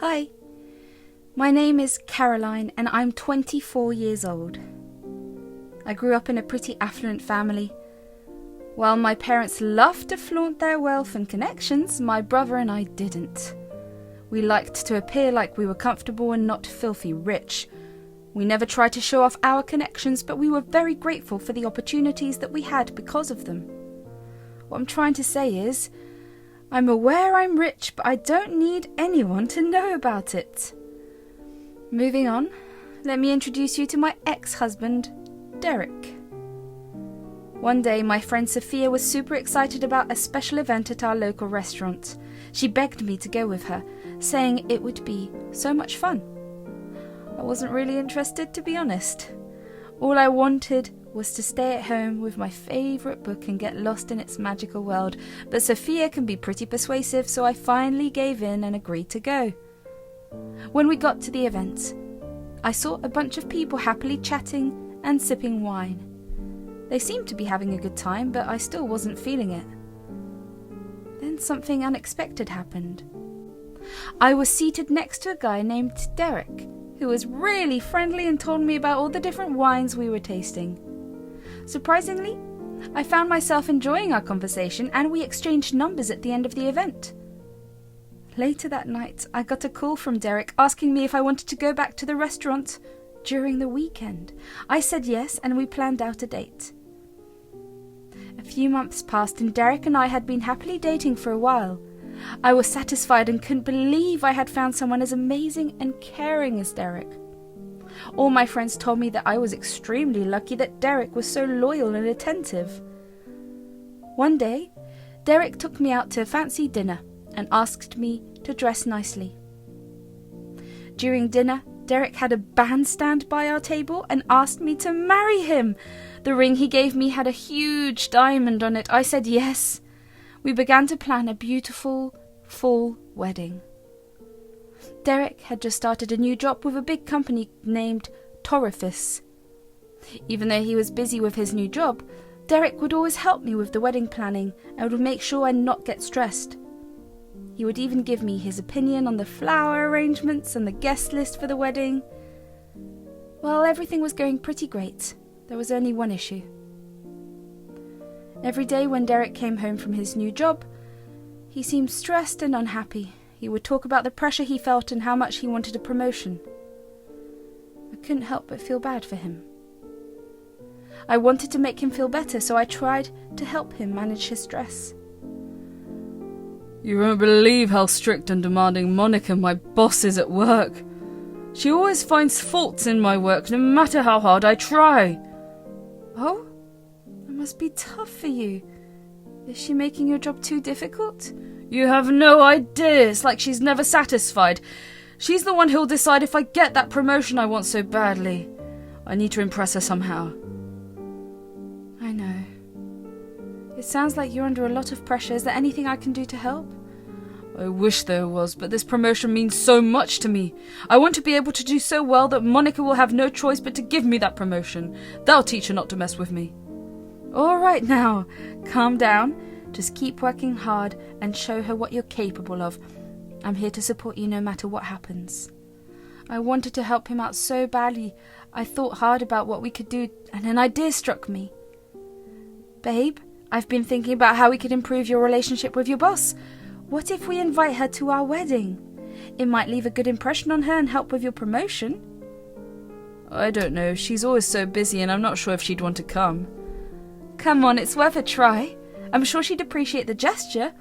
Hi, my name is Caroline and I'm 24 years old. I grew up in a pretty affluent family. While my parents loved to flaunt their wealth and connections, my brother and I didn't. We liked to appear like we were comfortable and not filthy rich. We never tried to show off our connections, but we were very grateful for the opportunities that we had because of them. What I'm trying to say is, I'm aware I'm rich, but I don't need anyone to know about it. Moving on, let me introduce you to my ex-husband, Derek. One day, my friend Sophia was super excited about a special event at our local restaurant. She begged me to go with her, saying it would be so much fun. I wasn't really interested, to be honest. All I wanted was to stay at home with my favourite book and get lost in its magical world, but Sophia can be pretty persuasive, so I finally gave in and agreed to go. When we got to the event, I saw a bunch of people happily chatting and sipping wine. They seemed to be having a good time, but I still wasn't feeling it. Then something unexpected happened. I was seated next to a guy named Derek, who was really friendly and told me about all the different wines we were tasting. Surprisingly, I found myself enjoying our conversation and we exchanged numbers at the end of the event. Later that night, I got a call from Derek asking me if I wanted to go back to the restaurant during the weekend. I said yes, and we planned out a date. A few months passed and Derek and I had been happily dating for a while. I was satisfied and couldn't believe I had found someone as amazing and caring as Derek. All my friends told me that I was extremely lucky that Derek was so loyal and attentive. One day, Derek took me out to a fancy dinner and asked me to dress nicely. During dinner, Derek had a bandstand by our table and asked me to marry him. The ring he gave me had a huge diamond on it. I said yes. We began to plan a beautiful fall wedding. Derek had just started a new job with a big company named Torifis. Even though he was busy with his new job, Derek would always help me with the wedding planning and would make sure I'd not get stressed. He would even give me his opinion on the flower arrangements and the guest list for the wedding. Well, everything was going pretty great. There was only one issue. Every day when Derek came home from his new job, he seemed stressed and unhappy. He would talk about the pressure he felt and how much he wanted a promotion. I couldn't help but feel bad for him. I wanted to make him feel better, so I tried to help him manage his stress. You won't believe how strict and demanding Monica, my boss, is at work. She always finds faults in my work, no matter how hard I try. Oh? That must be tough for you. Is she making your job too difficult? You have no idea. It's like she's never satisfied. She's the one who'll decide if I get that promotion I want so badly. I need to impress her somehow. I know. It sounds like you're under a lot of pressure. Is there anything I can do to help? I wish there was, but this promotion means so much to me. I want to be able to do so well that Monica will have no choice but to give me that promotion. That'll teach her not to mess with me. All right now, calm down. Just keep working hard and show her what you're capable of. I'm here to support you no matter what happens. I wanted to help him out so badly. I thought hard about what we could do, and an idea struck me. Babe, I've been thinking about how we could improve your relationship with your boss. What if we invite her to our wedding? It might leave a good impression on her and help with your promotion. I don't know. She's always so busy and I'm not sure if she'd want to come. Come on, it's worth a try. I'm sure she'd appreciate the gesture.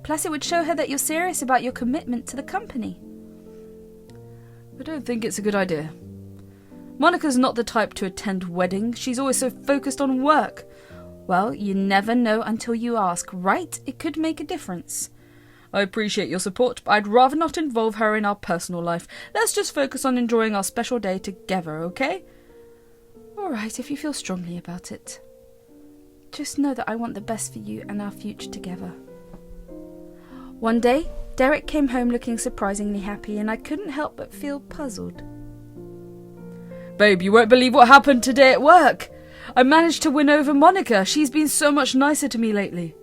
Plus, it would show her that you're serious about your commitment to the company. I don't think it's a good idea. Monica's not the type to attend weddings. She's always so focused on work. Well, you never know until you ask, right? It could make a difference. I appreciate your support, but I'd rather not involve her in our personal life. Let's just focus on enjoying our special day together, okay? All right, if you feel strongly about it. Just know that I want the best for you and our future together. One day, Derek came home looking surprisingly happy, and I couldn't help but feel puzzled. Babe, you won't believe what happened today at work. I managed to win over Monica. She's been so much nicer to me lately.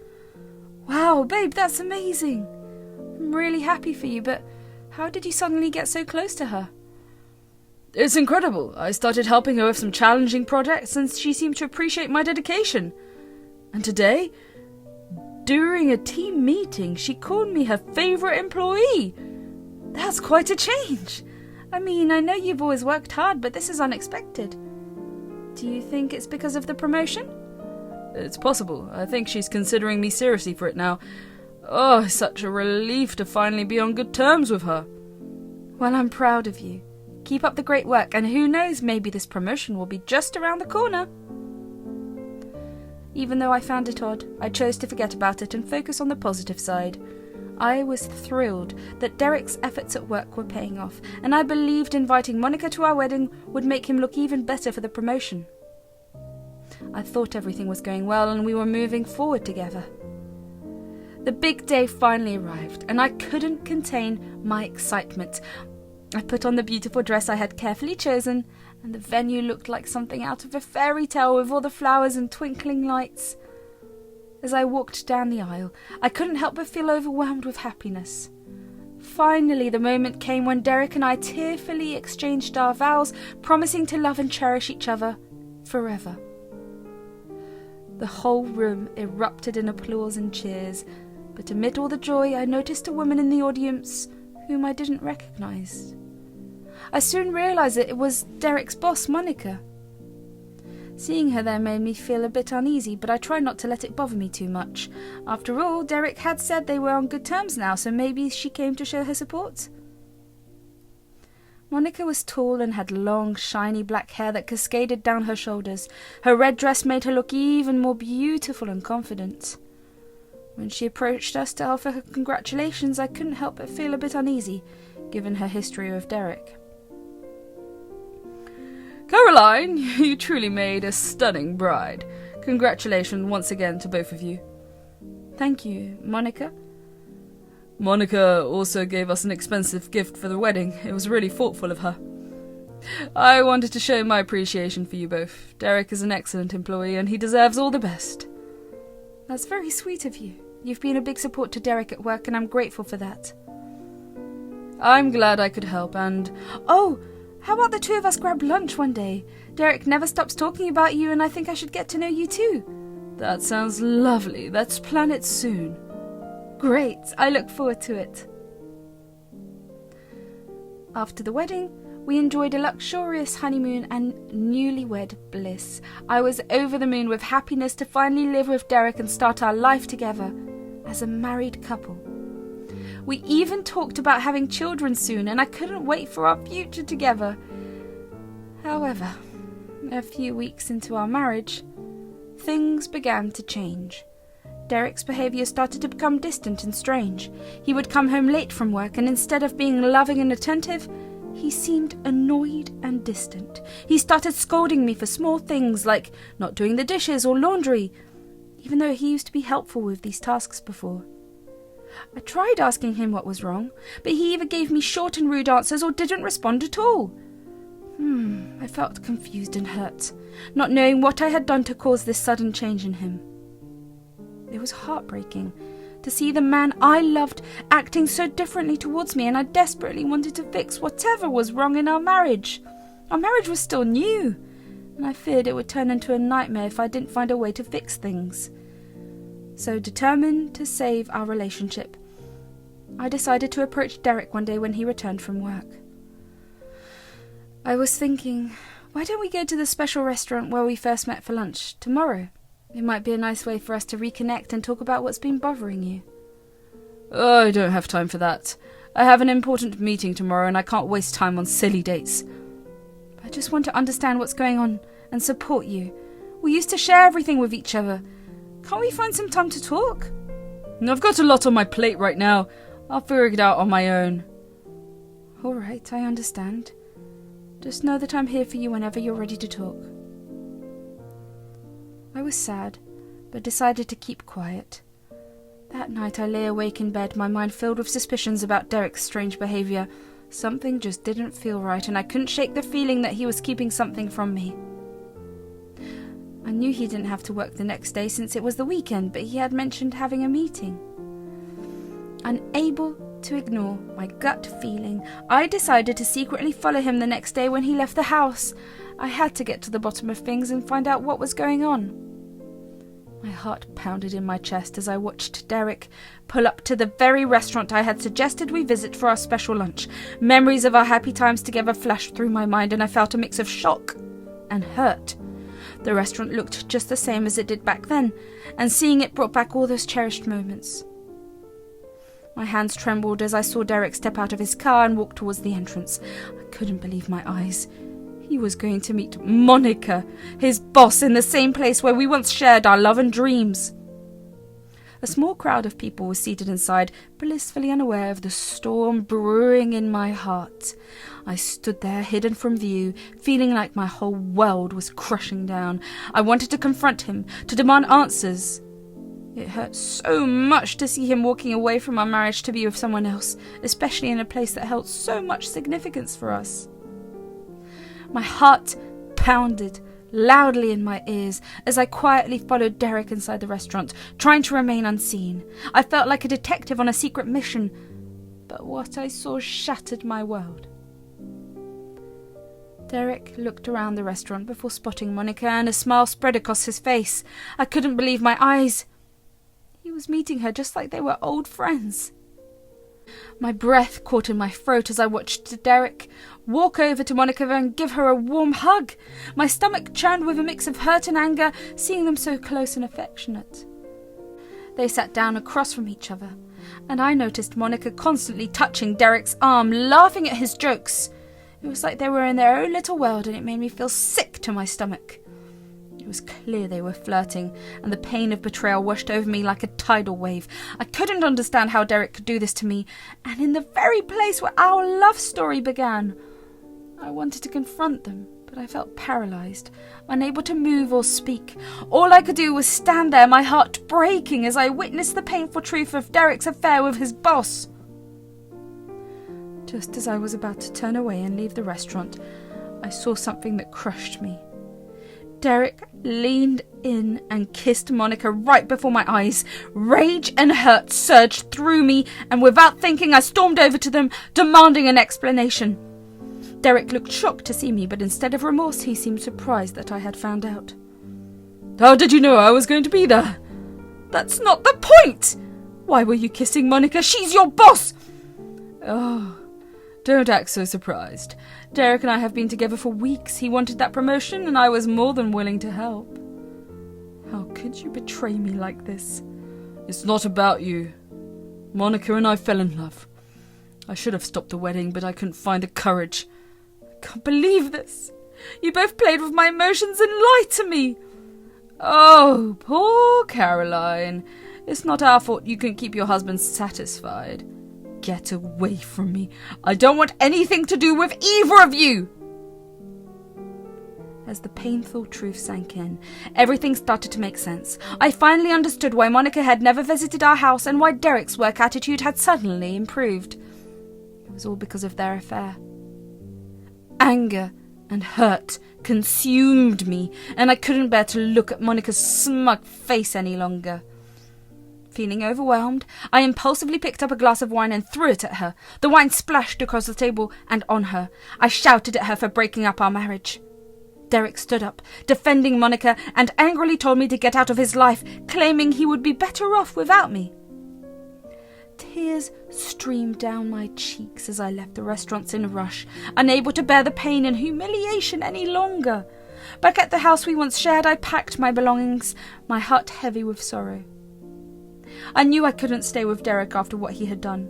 Wow, babe, that's amazing. I'm really happy for you, but How did you suddenly get so close to her? It's incredible. I started helping her with some challenging projects and she seemed to appreciate my dedication. And today, during a team meeting, she called me her favourite employee. That's quite a change. I mean, I know you've always worked hard, but this is unexpected. Do you think it's because of the promotion? It's possible. I think she's considering me seriously for it now. Oh, it's such a relief to finally be on good terms with her. Well, I'm proud of you. Keep up the great work, and who knows, maybe this promotion will be just around the corner. Even though I found it odd, I chose to forget about it and focus on the positive side. I was thrilled that Derek's efforts at work were paying off, and I believed inviting Monica to our wedding would make him look even better for the promotion. I thought everything was going well and we were moving forward together. The big day finally arrived, and I couldn't contain my excitement. I put on the beautiful dress I had carefully chosen, and the venue looked like something out of a fairy tale with all the flowers and twinkling lights. As I walked down the aisle, I couldn't help but feel overwhelmed with happiness. Finally, the moment came when Derek and I tearfully exchanged our vows, promising to love and cherish each other forever. The whole room erupted in applause and cheers, but amid all the joy, I noticed a woman in the audience whom I didn't recognize. I soon realized that it was Derek's boss, Monica. Seeing her there made me feel a bit uneasy, but I tried not to let it bother me too much. After all, Derek had said they were on good terms now, so maybe she came to show her support. Monica was tall and had long, shiny black hair that cascaded down her shoulders. Her red dress made her look even more beautiful and confident. When she approached us to offer her congratulations, I couldn't help but feel a bit uneasy, given her history with Derek. Caroline, you truly made a stunning bride. Congratulations once again to both of you. Thank you, Monica. Monica also gave us an expensive gift for the wedding. It was really thoughtful of her. I wanted to show my appreciation for you both. Derek is an excellent employee and he deserves all the best. That's very sweet of you. You've been a big support to Derek at work and I'm grateful for that. I'm glad I could help and... Oh, how about the two of us grab lunch one day? Derek never stops talking about you and I think I should get to know you too. That sounds lovely. Let's plan it soon. Great, I look forward to it. After the wedding, we enjoyed a luxurious honeymoon and newlywed bliss. I was over the moon with happiness to finally live with Derek and start our life together as a married couple. We even talked about having children soon, and I couldn't wait for our future together. However, a few weeks into our marriage, things began to change. Derek's behaviour started to become distant and strange. He would come home late from work, and instead of being loving and attentive, he seemed annoyed and distant. He started scolding me for small things like not doing the dishes or laundry, even though he used to be helpful with these tasks before. I tried asking him what was wrong, but he either gave me short and rude answers or didn't respond at all. I felt confused and hurt, not knowing what I had done to cause this sudden change in him. It was heartbreaking to see the man I loved acting so differently towards me, and I desperately wanted to fix whatever was wrong in our marriage. Our marriage was still new, and I feared it would turn into a nightmare if I didn't find a way to fix things. So, determined to save our relationship, I decided to approach Derek one day when he returned from work. I was thinking, why don't we go to the special restaurant where we first met for lunch tomorrow? It might be a nice way for us to reconnect and talk about what's been bothering you. Oh, I don't have time for that. I have an important meeting tomorrow and I can't waste time on silly dates. I just want to understand what's going on and support you. We used to share everything with each other. Can't we find some time to talk? I've got a lot on my plate right now. I'll figure it out on my own. All right, I understand. Just know that I'm here for you whenever you're ready to talk. I was sad, but decided to keep quiet. That night I lay awake in bed, my mind filled with suspicions about Derek's strange behaviour. Something just didn't feel right, and I couldn't shake the feeling that he was keeping something from me. I knew he didn't have to work the next day since it was the weekend, but he had mentioned having a meeting. Unable To ignore my gut feeling, I decided to secretly follow him the next day when he left the house. I had to get to the bottom of things and find out what was going on. My heart pounded in my chest as I watched Derek pull up to the very restaurant I had suggested we visit for our special lunch. Memories of our happy times together flashed through my mind, and I felt a mix of shock and hurt. The restaurant looked just the same as it did back then, and seeing it brought back all those cherished moments. My hands trembled as I saw Derek step out of his car and walk towards the entrance. I couldn't believe my eyes. He was going to meet Monica, his boss, in the same place where we once shared our love and dreams. A small crowd of people was seated inside, blissfully unaware of the storm brewing in my heart. I stood there, hidden from view, feeling like my whole world was crushing down. I wanted to confront him, to demand answers. It hurt so much to see him walking away from our marriage to be with someone else, especially in a place that held so much significance for us. My heart pounded loudly in my ears as I quietly followed Derek inside the restaurant, trying to remain unseen. I felt like a detective on a secret mission, but what I saw shattered my world. Derek looked around the restaurant before spotting Monica, and a smile spread across his face. I couldn't believe my eyes. He was meeting her just like they were old friends. My breath caught in my throat as I watched Derek walk over to Monica and give her a warm hug. My stomach churned with a mix of hurt and anger, seeing them so close and affectionate. They sat down across from each other, and I noticed Monica constantly touching Derek's arm, laughing at his jokes. It was like they were in their own little world, and it made me feel sick to my stomach. It was clear they were flirting, and the pain of betrayal washed over me like a tidal wave. I couldn't understand how Derek could do this to me, and in the very place where our love story began. I wanted to confront them, but I felt paralysed, unable to move or speak. All I could do was stand there, my heart breaking as I witnessed the painful truth of Derek's affair with his boss. Just as I was about to turn away and leave the restaurant, I saw something that crushed me. Derek leaned in and kissed Monica right before my eyes. Rage and hurt surged through me, and without thinking I stormed over to them, demanding an explanation. Derek looked shocked to see me, but instead of remorse he seemed surprised that I had found out. "How did you know I was going to be there?" "That's not the point! Why were you kissing Monica? She's your boss!" "Oh, don't act so surprised. Derek and I have been together for weeks. He wanted that promotion, and I was more than willing to help." "How could you betray me like this?" "It's not about you. Monica and I fell in love. I should have stopped the wedding, but I couldn't find the courage. I can't believe this. You both played with my emotions and lied to me." "Oh, poor Caroline. It's not our fault you couldn't keep your husband satisfied. Get away from me. I don't want anything to do with either of you." As the painful truth sank in, everything started to make sense. I finally understood why Monica had never visited our house and why Derek's work attitude had suddenly improved. It was all because of their affair. Anger and hurt consumed me, and I couldn't bear to look at Monica's smug face any longer. Feeling overwhelmed, I impulsively picked up a glass of wine and threw it at her. The wine splashed across the table and on her. I shouted at her for breaking up our marriage. Derek stood up, defending Monica, and angrily told me to get out of his life, claiming he would be better off without me. Tears streamed down my cheeks as I left the restaurant in a rush, unable to bear the pain and humiliation any longer. Back at the house we once shared, I packed my belongings, my heart heavy with sorrow. I knew I couldn't stay with Derek after what he had done.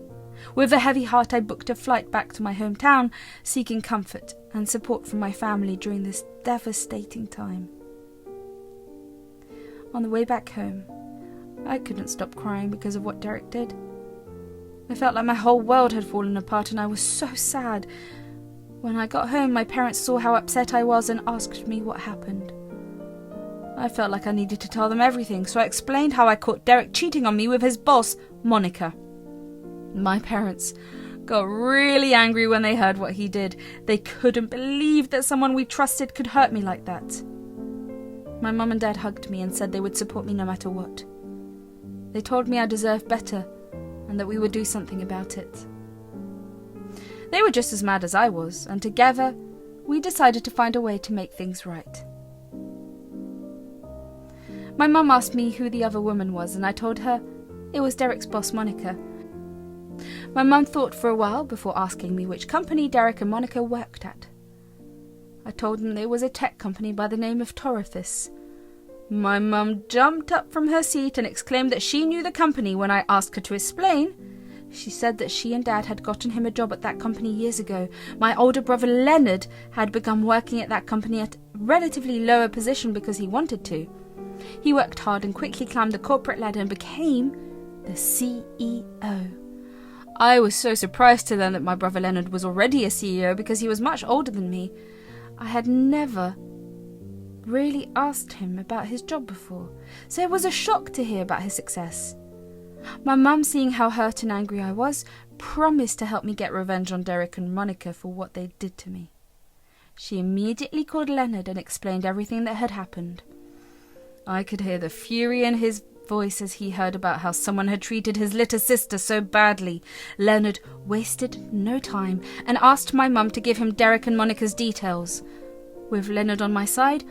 With a heavy heart I booked a flight back to my hometown, seeking comfort and support from my family during this devastating time. On the way back home, I couldn't stop crying because of what Derek did. I felt like my whole world had fallen apart, and I was so sad. When I got home, my parents saw how upset I was and asked me what happened. I felt like I needed to tell them everything, so I explained how I caught Derek cheating on me with his boss, Monica. My parents got really angry when they heard what he did. They couldn't believe that someone we trusted could hurt me like that. My mum and dad hugged me and said they would support me no matter what. They told me I deserved better and that we would do something about it. They were just as mad as I was, and together we decided to find a way to make things right. My mum asked me who the other woman was, and I told her it was Derek's boss, Monica. My mum thought for a while before asking me which company Derek and Monica worked at. I told them it was a tech company by the name of Torifis. My mum jumped up from her seat and exclaimed that she knew the company. When I asked her to explain, she said that she and Dad had gotten him a job at that company years ago. My older brother Leonard had begun working at that company at a relatively lower position because he wanted to. He worked hard and quickly climbed the corporate ladder and became the CEO. I was so surprised to learn that my brother Leonard was already a CEO because he was much older than me. I had never really asked him about his job before, so it was a shock to hear about his success. My mum, seeing how hurt and angry I was, promised to help me get revenge on Derek and Monica for what they did to me. She immediately called Leonard and explained everything that had happened. I could hear the fury in his voice as he heard about how someone had treated his little sister so badly. Leonard wasted no time and asked my mum to give him Derek and Monica's details. With Leonard on my side,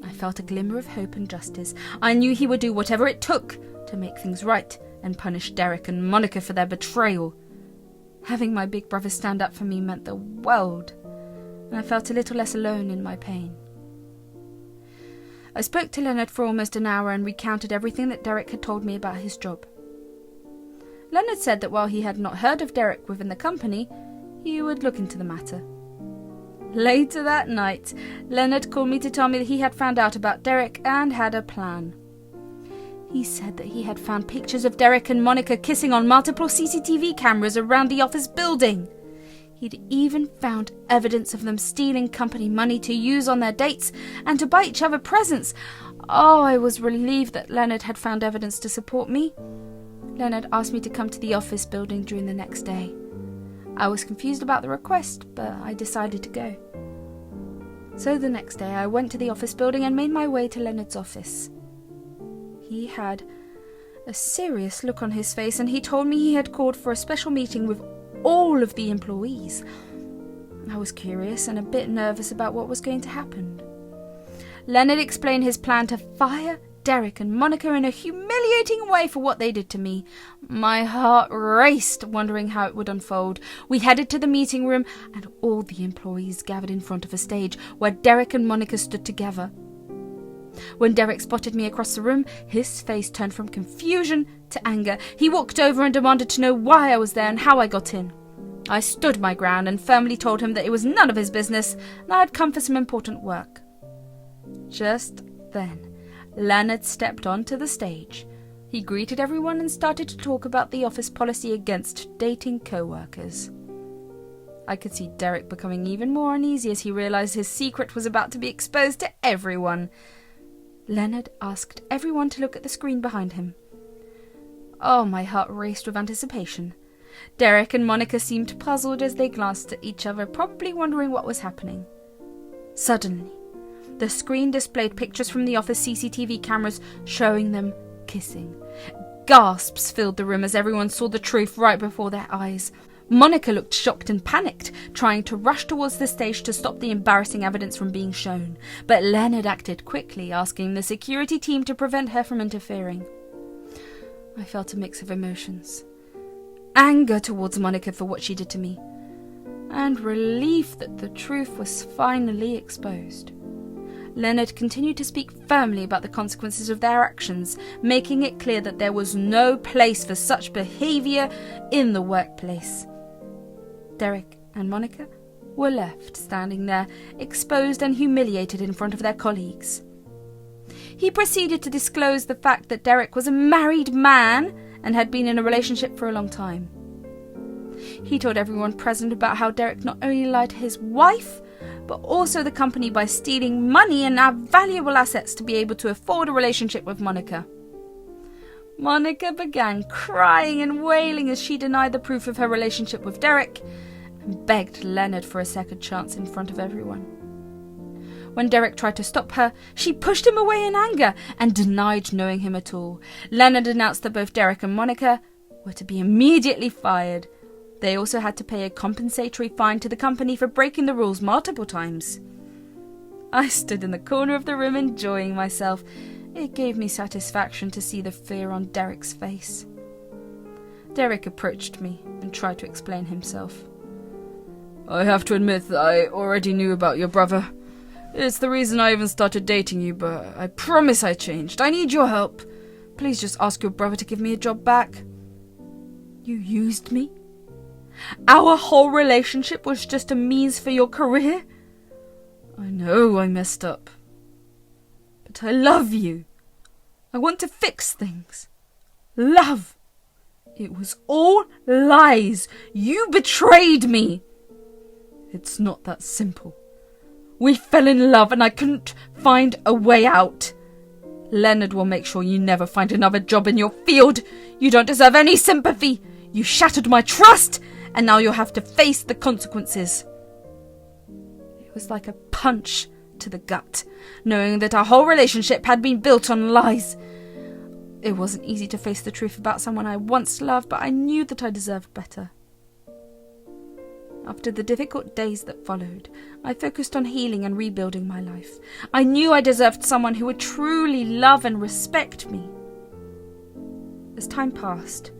I felt a glimmer of hope and justice. I knew he would do whatever it took to make things right and punish Derek and Monica for their betrayal. Having my big brother stand up for me meant the world, and I felt a little less alone in my pain. I spoke to Leonard for almost an hour and recounted everything that Derek had told me about his job. Leonard said that while he had not heard of Derek within the company, he would look into the matter. Later that night, Leonard called me to tell me that he had found out about Derek and had a plan. He said that he had found pictures of Derek and Monica kissing on multiple CCTV cameras around the office building. He'd even found evidence of them stealing company money to use on their dates and to buy each other presents. Oh, I was relieved that Leonard had found evidence to support me. Leonard asked me to come to the office building during the next day. I was confused about the request, but I decided to go. So the next day I went to the office building and made my way to Leonard's office. He had a serious look on his face, and he told me he had called for a special meeting with all of the employees. I was curious and a bit nervous about what was going to happen. Leonard explained his plan to fire Derek and Monica in a humiliating way for what they did to me. My heart raced, wondering how it would unfold. We headed to the meeting room, and all the employees gathered in front of a stage where Derek and Monica stood together. When Derek spotted me across the room, his face turned from confusion to anger. He walked over and demanded to know why I was there and how I got in. I stood my ground and firmly told him that it was none of his business and I had come for some important work. Just then, Leonard stepped onto the stage. He greeted everyone and started to talk about the office policy against dating co-workers. I could see Derek becoming even more uneasy as he realized his secret was about to be exposed to everyone. Leonard asked everyone to look at the screen behind him. Oh, my heart raced with anticipation. Derek and Monica seemed puzzled as they glanced at each other, probably wondering what was happening. Suddenly, the screen displayed pictures from the office CCTV cameras showing them kissing. Gasps filled the room as everyone saw the truth right before their eyes. Monica looked shocked and panicked, trying to rush towards the stage to stop the embarrassing evidence from being shown. But Leonard acted quickly, asking the security team to prevent her from interfering. I felt a mix of emotions. Anger towards Monica for what she did to me, and relief that the truth was finally exposed. Leonard continued to speak firmly about the consequences of their actions, making it clear that there was no place for such behaviour in the workplace. Derek and Monica were left standing there, exposed and humiliated in front of their colleagues. He proceeded to disclose the fact that Derek was a married man and had been in a relationship for a long time. He told everyone present about how Derek not only lied to his wife, but also the company by stealing money and valuable assets to be able to afford a relationship with Monica. Monica began crying and wailing as she denied the proof of her relationship with Derek and begged Leonard for a second chance in front of everyone. When Derek tried to stop her, she pushed him away in anger and denied knowing him at all. Leonard announced that both Derek and Monica were to be immediately fired. They also had to pay a compensatory fine to the company for breaking the rules multiple times. I stood in the corner of the room enjoying myself. It gave me satisfaction to see the fear on Derek's face. Derek approached me and tried to explain himself. I have to admit that I already knew about your brother. It's the reason I even started dating you, but I promise I changed. I need your help. Please just ask your brother to give me a job back. You used me? Our whole relationship was just a means for your career? I know I messed up. But I love you. I want to fix things. Love. It was all lies. You betrayed me. It's not that simple. We fell in love and I couldn't find a way out. Leonard will make sure you never find another job in your field. You don't deserve any sympathy. You shattered my trust, and now you'll have to face the consequences. It was like a punch to the gut, knowing that our whole relationship had been built on lies. It wasn't easy to face the truth about someone I once loved, but I knew that I deserved better. After the difficult days that followed, I focused on healing and rebuilding my life. I knew I deserved someone who would truly love and respect me. As time passed,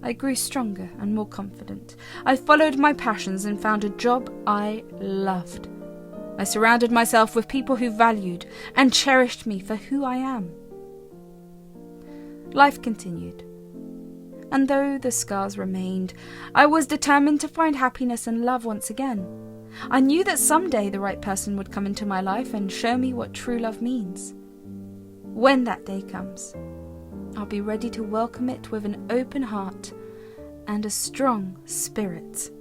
I grew stronger and more confident. I followed my passions and found a job I loved. I surrounded myself with people who valued and cherished me for who I am. Life continued. And though the scars remained, I was determined to find happiness and love once again. I knew that someday the right person would come into my life and show me what true love means. When that day comes, I'll be ready to welcome it with an open heart and a strong spirit.